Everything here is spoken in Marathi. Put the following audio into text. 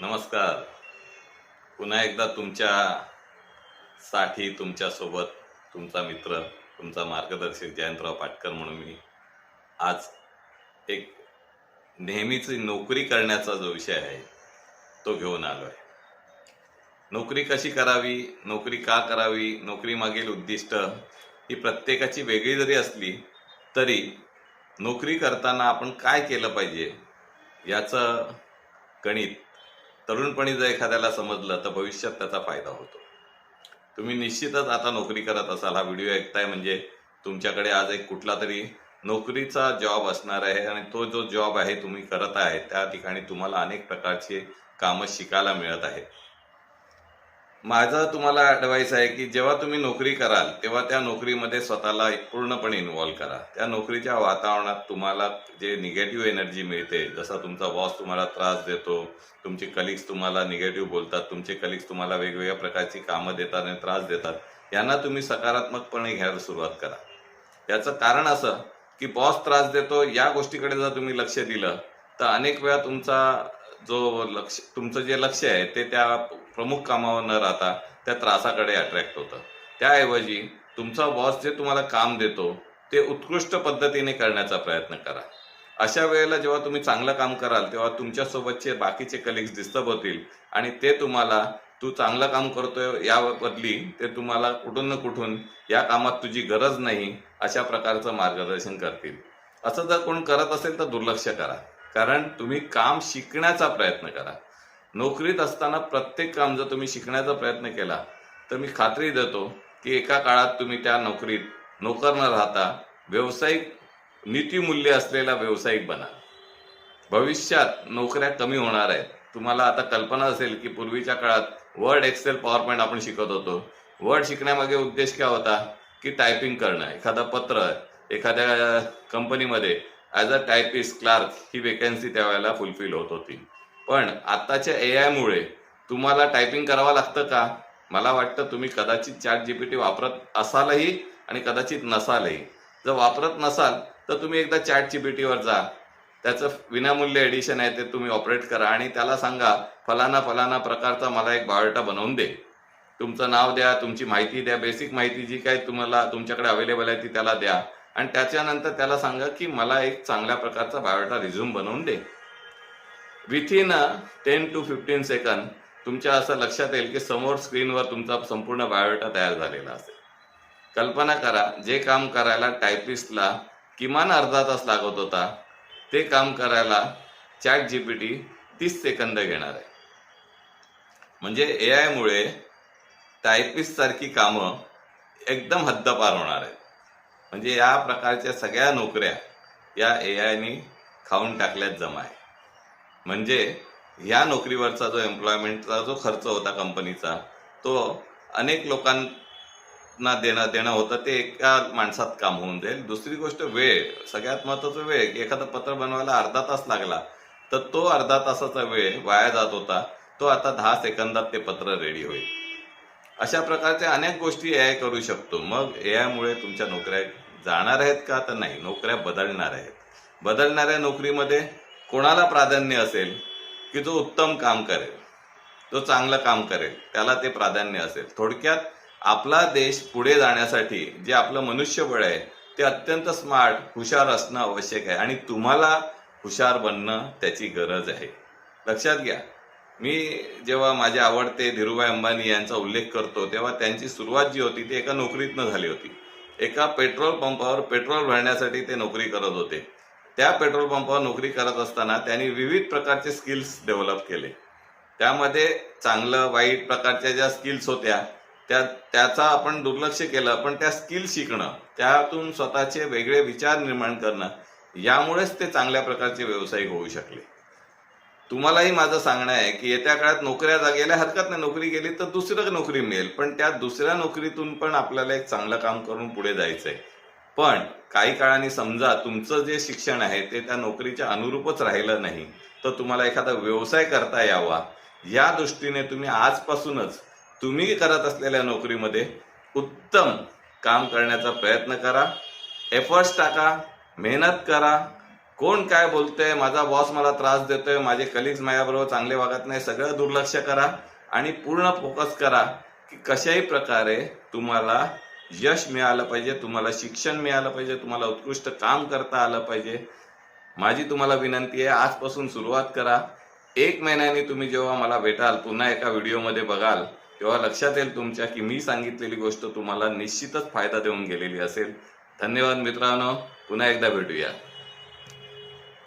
नमस्कार. पुन्हा एकदा तुमच्यासाठी तुमच्यासोबत तुमचा मित्र, तुमचा मार्गदर्शक जयंतराव पाटकर म्हणून मी आज एक नेहमीची नोकरी करण्याचा जो विषय आहे तो घेऊन आलो आहे. नोकरी कशी करावी, नोकरी का करावी, नोकरी मागील उद्दिष्ट ही प्रत्येकाची वेगळी जरी असली तरी नोकरी करताना आपण काय केलं पाहिजे याचं गणित तरुणपणी जर एखाद्याला समजलं तर भविष्यात त्याचा फायदा होतो. तुम्ही निश्चितच आता नोकरी करत असाल, हा व्हिडिओ ऐकताय म्हणजे तुमच्याकडे आज एक कुठला तरी नोकरीचा जॉब असणार आहे आणि तो जो जॉब आहे तुम्ही करत आहे त्या ठिकाणी तुम्हाला अनेक प्रकारचे कामं शिकायला मिळत आहेत. माझा तुम्हाला ॲडवाईस आहे की जेव्हा तुम्ही नोकरी कराल तेव्हा त्या नोकरीमध्ये स्वतःला पूर्णपणे इन्व्हॉल्व करा. त्या नोकरीच्या वातावरणात तुम्हाला जे निगेटिव्ह एनर्जी मिळते, जसा तुमचा बॉस तुम्हाला त्रास देतो, तुमचे कलिग्स तुम्हाला निगेटिव्ह बोलतात, तुमचे कलिग्स तुम्हाला वेगवेगळ्या प्रकारची कामं देतात आणि त्रास देतात, यांना तुम्ही सकारात्मकपणे घ्यायला सुरुवात करा. याचं कारण असं की बॉस त्रास देतो या गोष्टीकडे जर तुम्ही लक्ष दिलं तर अनेक वेळा तुमचं जे लक्ष आहे ते त्या प्रमुख कामावर न राहता त्या त्रासाकडे अट्रॅक्ट होतं. त्याऐवजी तुमचा बॉस जे तुम्हाला काम देतो ते उत्कृष्ट पद्धतीने करण्याचा प्रयत्न करा. अशा वेळेला जेव्हा तुम्ही चांगलं काम कराल तेव्हा तुमच्यासोबतचे बाकीचे कलिग्स डिस्टर्ब होतील आणि ते तुम्हाला तू चांगलं काम करतोय या बदली ते तुम्हाला कुठून ना कुठून या कामात तुझी गरज नाही अशा प्रकारचं मार्गदर्शन करतील. असं जर कोण करत असेल तर दुर्लक्ष करा, कारण तुम्ही काम शिकण्याचा प्रयत्न करा. नोकरीत असताना प्रत्येक काम जर तुम्ही शिकण्याचा प्रयत्न केला तर मी खात्री देतो की एका काळात तुम्ही त्या नोकरीत नोकर न राहता व्यावसायिक नीतिमूल्य असलेला व्यावसायिक बना. भविष्यात नोकऱ्या कमी होणार आहेत. तुम्हाला आता कल्पना असेल की पूर्वीच्या काळात वर्ड, एक्सेल, पॉवर पॉईंट आपण शिकत होतो. वर्ड शिकण्यामागे उद्देश काय होता की टायपिंग करणं. एखादा पत्र एखाद्या कंपनीमध्ये ॲज अ टायपिस्ट क्लार्क ही वेकन्सी त्यावेळेला फुलफिल होत होती. पण आत्ताच्या AI मुळे तुम्हाला टायपिंग करावं लागतं का? मला वाटतं तुम्ही कदाचित ChatGPT वापरत असालही आणि कदाचित नसालही. जर वापरत नसाल तर तुम्ही एकदा ChatGPTवर जा, त्याचं विनामूल्य एडिशन आहे ते तुम्ही ऑपरेट करा आणि त्याला सांगा फलाना फलाना प्रकारचा मला एक बायोडाटा बनवून दे. तुमचं नाव द्या, तुमची माहिती द्या, बेसिक माहिती जी काही तुम्हाला तुमच्याकडे अवेलेबल आहे ती त्याला द्या आणि त्याच्यानंतर त्याला सांगा की मला एक चांगल्या प्रकारचा बायोडाटा रिझ्यूम बनवून दे. विथिन 10 to 15 सेकंद तुमच्या असं लक्षात येईल की समोर स्क्रीनवर तुमचा संपूर्ण बायोडाटा तयार झालेला असेल. कल्पना करा, जे काम करायला टायपिस्टला किमान अर्धा तास लागत होता ते काम करायला ChatGPT 30 सेकंद घेणार आहे. म्हणजे AI मुळे टायपिस्ट सारखी कामं एकदम हद्दपार होणार आहेत. म्हणजे या प्रकारच्या सगळ्या नोकऱ्या या AIने खाऊन टाकल्यात जमा आहे. म्हणजे या नोकरीवरचा जो एम्प्लॉयमेंटचा जो खर्च होता कंपनीचा तो अनेक लोकांना देणं होतं ते एका माणसात काम होऊन जाईल. दुसरी गोष्ट वेळ, सगळ्यात महत्त्वाचं वेळ. एखादं पत्र बनवायला अर्धा तास लागला तर तो अर्धा तासाचा वेळ वाया जात होता, तो आता 10 सेकंदात ते पत्र रेडी होईल. अशा प्रकारच्या अनेक गोष्टी AI करू शकतो. मग AI मुळे तुमच्या नोकऱ्या जाणार आहेत का? तर नाही, नोकऱ्या बदलणार आहेत. बदलणाऱ्या नोकरीमध्ये कोणाला प्राधान्य असेल की जो उत्तम काम करेल, जो चांगलं काम करेल त्याला ते प्राधान्य असेल. थोडक्यात आपला देश पुढे जाण्यासाठी जे आपलं मनुष्यबळ आहे ते अत्यंत स्मार्ट, हुशार असणं आवश्यक आहे आणि तुम्हाला हुशार बनणं त्याची गरज आहे. लक्षात घ्या, मी जेव्हा माझे आवडते धीरूभाई अंबानी यांचा उल्लेख करतो तेव्हा त्यांची सुरुवात जी होती ती एका नोकरीतनं झाली होती. एका पेट्रोल पंपावर पेट्रोल भरण्यासाठी ते नोकरी करत होते. त्या पेट्रोल पंपावर नोकरी करत असताना त्यांनी विविध प्रकारचे स्किल्स डेव्हलप केले. त्यामध्ये चांगलं वाईट प्रकारच्या ज्या स्किल्स होत्या त्याचा आपण दुर्लक्ष केलं, पण त्या स्किल्स शिकणं, त्यातून स्वतःचे वेगळे विचार निर्माण करणं, यामुळेच ते चांगल्या प्रकारचे व्यावसायिक होऊ शकले. तुम्हालाही माझं सांगणं आहे की येत्या काळात नोकऱ्या गेल्या हरकत नाही, नोकरी गेली तर दुसरं नोकरी मिळेल, पण त्या दुसऱ्या नोकरीतून पण आपल्याला एक चांगलं काम करून पुढे जायचंय. पण काही काळाने समजा तुमचं जे शिक्षण आहे ते त्या नोकरीच्या अनुरूपच राहिलं नाही तर तुम्हाला एखादा व्यवसाय करता यावा या दृष्टीने तुम्ही आजपासूनच तुम्ही करत असलेल्या नोकरीमध्ये उत्तम काम करण्याचा प्रयत्न करा. एफर्ट्स टाका, मेहनत करा, कोण काय बोलतंय, माझा बॉस मला त्रास देतोय, माझे कलिग्स माझ्याबरोबर चांगले वागत नाही, सगळं दुर्लक्ष करा आणि पूर्ण फोकस करा की कशाही प्रकारे तुम्हाला यश मिळालं पाहिजे, तुम्हाला शिक्षण मिळालं पाहिजे, तुम्हाला उत्कृष्ट काम करता आलं पाहिजे. माझी तुम्हाला विनंती आहे, आजपासून सुरुवात करा. 1 महिन्याने तुम्ही जेव्हा मला भेटाल, पुन्हा एका व्हिडिओमध्ये बघाल, तेव्हा लक्षात येईल तुमच्या की मी सांगितलेली गोष्ट तुम्हाला निश्चितच फायदा देऊन गेलेली असेल. धन्यवाद मित्रांनो, पुन्हा एकदा भेटूया.